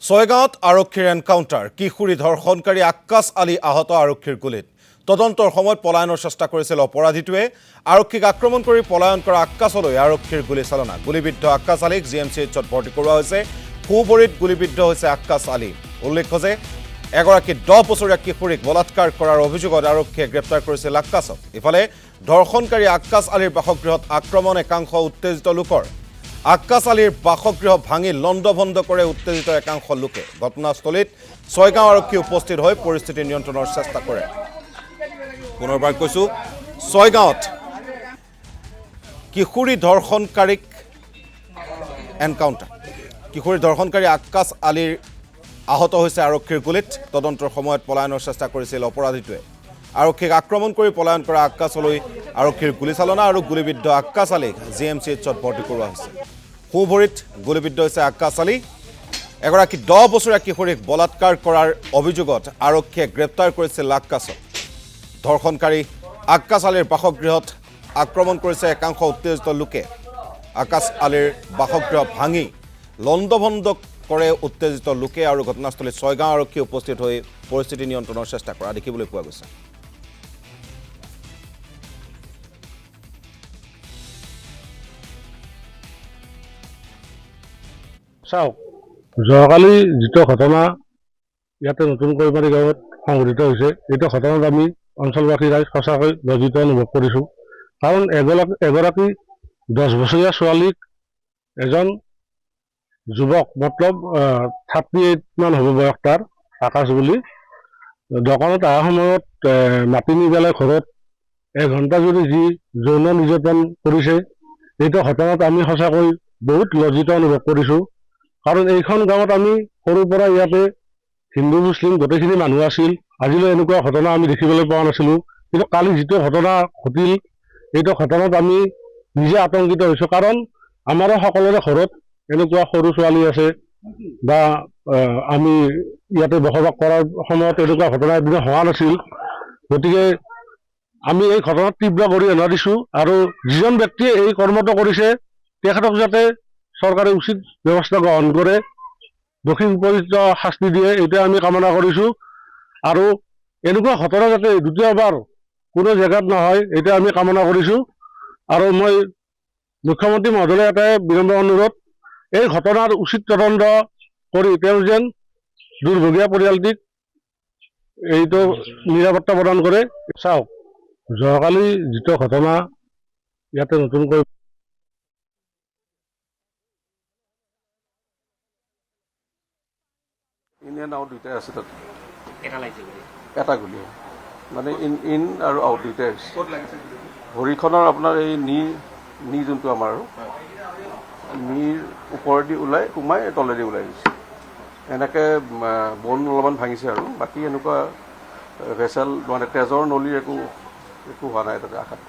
ছয়গাঁৱত আৰক্ষীৰ এনকাউণ্টাৰ কিশোৰী ধৰ্ষণকাৰী আক্কাছ আলী আহত আৰক্ষীৰ গুলীত তদন্তৰ সময়ত পলায়নৰ চেষ্টা কৰিছিল অপৰাধীটোৱে আৰক্ষীক আক্ৰমণ কৰি পলায়ন কৰা আক্কাছলৈ আৰক্ষীৰ গুলীচালনা গুলীবিদ্ধ আক্কাছ আলীক জিএমচিএইচত ভৰ্তি কৰোৱা হৈছে সোঁভৰিত গুলীবিদ্ধ হৈছে আক্কাছ আলী উল্লেখ্য যে এগৰাকী 10 বছৰীয়া কিশোৰীক বলাৎকাৰ কৰাৰ অভিযোগত আৰক্ষীয়ে গ্ৰেপ্তাৰ কৰিছিল আক্কাছক ইফালে ধৰ্ষণকাৰী আক্কাছ আলীৰ বাসগৃহত আক্ৰমণ একাংশ উত্তেজিত লোকৰ আক্কাছ আলীৰ বাসগৃহ ভাঙি লণ্ডভণ্ড কৰে উত্তেজিত একাংশ লোকে ঘটনাস্থলীত ছয়গাঁও আৰক্ষী উপস্থিত হৈ পৰিস্থিতি নিয়ন্ত্ৰণৰ চেষ্টা কৰে পুনৰবাৰ কৈছো ছয়গাঁৱত কিশোৰী ধৰ্ষণকাৰীক এনকাউণ্টাৰ কিশোৰী ধৰ্ষণকাৰী আক্কাছ আলীৰ আহত হৈছে আৰক্ষীৰ গুলীত তদন্তৰ সময়ত পলায়নৰ চেষ্টা কৰিছিল অপৰাধীটোৱে আৰক্ষীক আক্ৰমণ কৰি পলায়ন কৰা আক্কাছলৈ আৰক্ষীৰ গুলীচালনা আৰু গুলীবিদ্ধ আক্কাছ আলীক জিএমচিএইচত ভৰ্তি কৰোৱা হৈছে সোঁভৰিত গুলীবিদ্ধ হৈছে আক্কাছ আলী এগৰাকী 10 বছৰীয়া কিশোৰীক বলাৎকাৰ কৰাৰ অভিযোগত আৰক্ষীয়ে গ্ৰেপ্তাৰ কৰিছিল আক্কাছক ধৰ্ষণকাৰী আক্কাছ আলীৰ বাসগৃহত আক্ৰমণ কৰিছে একাংশ উত্তেজিত লোকে আক্কাছ আলীৰ বাসগৃহ ভাঙি লণ্ডভণ্ড কৰে উত্তেজিত লোকে আৰু ঘটনাস্থলীত ছয়গাঁও আৰক্ষী উপস্থিত হৈ পৰিস্থিতি নিয়ন্ত্ৰণৰ চেষ্টা কৰা দেখিবলৈ পোৱা গৈছে চাওক যোৱাকালি যিটো ঘটনা ইয়াতে নতুন কৈমাৰী গাঁৱত সংঘটিত হৈছে এইটো ঘটনাত আমি অঞ্চলবাসী ৰাইজ সঁচাকৈ লজ্জিত অনুভৱ কৰিছোঁ কাৰণ এগৰাকী 10 বছৰীয়া ছোৱালীক এজন যুৱক মতলব 38 মান হ'ব বয়স তাৰ আকাশ বুলি দোকানত অহা সময়ত মাতি নি পেলাই ঘৰত এঘণ্টা যদি যি যৌন নিৰ্যাতন কৰিছে এইটো ঘটনাত আমি সঁচাকৈ বহুত লজ্জিত অনুভৱ কৰিছোঁ কাৰণ এইখন গাঁৱত আমি সৰুৰ পৰা ইয়াতে হিন্দু মুছলিম গোটেইখিনি মানুহ আছিল আজিলৈ এনেকুৱা ঘটনা আমি দেখিবলৈ পোৱা নাছিলোঁ কিন্তু কালি যিটো ঘটনা ঘটিল এইটো ঘটনাত আমি নিজে আতংকিত হৈছোঁ কাৰণ আমাৰো সকলোৰে ঘৰত এনেকুৱা সৰু ছোৱালী আছে বা আমি ইয়াতে বসবাস কৰাৰ সময়ত এনেকুৱা ঘটনা এদিনো হোৱা নাছিল গতিকে আমি এই ঘটনাত তীব্ৰ গৰিহণা দিছোঁ আৰু যিজন ব্যক্তিয়ে এই কৰ্মটো কৰিছে তেখেতক যাতে চৰকাৰে উচিত ব্যৱস্থা গ্ৰহণ কৰে দোষী উপযুক্ত শাস্তি দিয়ে এইটোৱে আমি কামনা কৰিছোঁ আৰু এনেকুৱা ঘটনা যাতে দ্বিতীয়বাৰ কোনো জেগাত নহয় এইটো আমি কামনা কৰিছোঁ আৰু মই মুখ্যমন্ত্ৰী মহোদয়ৰ এটাই বিনম্ৰ অনুৰোধ এই ঘটনাৰ উচিত তদন্ত কৰি তেওঁ যেন দুৰ্ভগীয়া পৰিয়ালটিক এইটো নিৰাপত্তা প্ৰদান কৰে চাওক যোৱাকালি যিটো ঘটনা ইয়াতে নতুনকৈ ইন এণ্ড আউট দুইটাই আছে তাত এটা গুলি মানে ইন আৰু আউট দুইটাই আছে ভৰিখনৰ আপোনাৰ এই নি যোনটো আমাৰ আৰু নিৰ ওপৰেদি ওলাই সোমাই তলেদি ওলাই গৈছে এনেকৈ বন অলপমান ভাঙিছে আৰু বাকী এনেকুৱা ভেচেল মানে তেজৰ নলীৰ একো হোৱা নাই তাতে আঘাত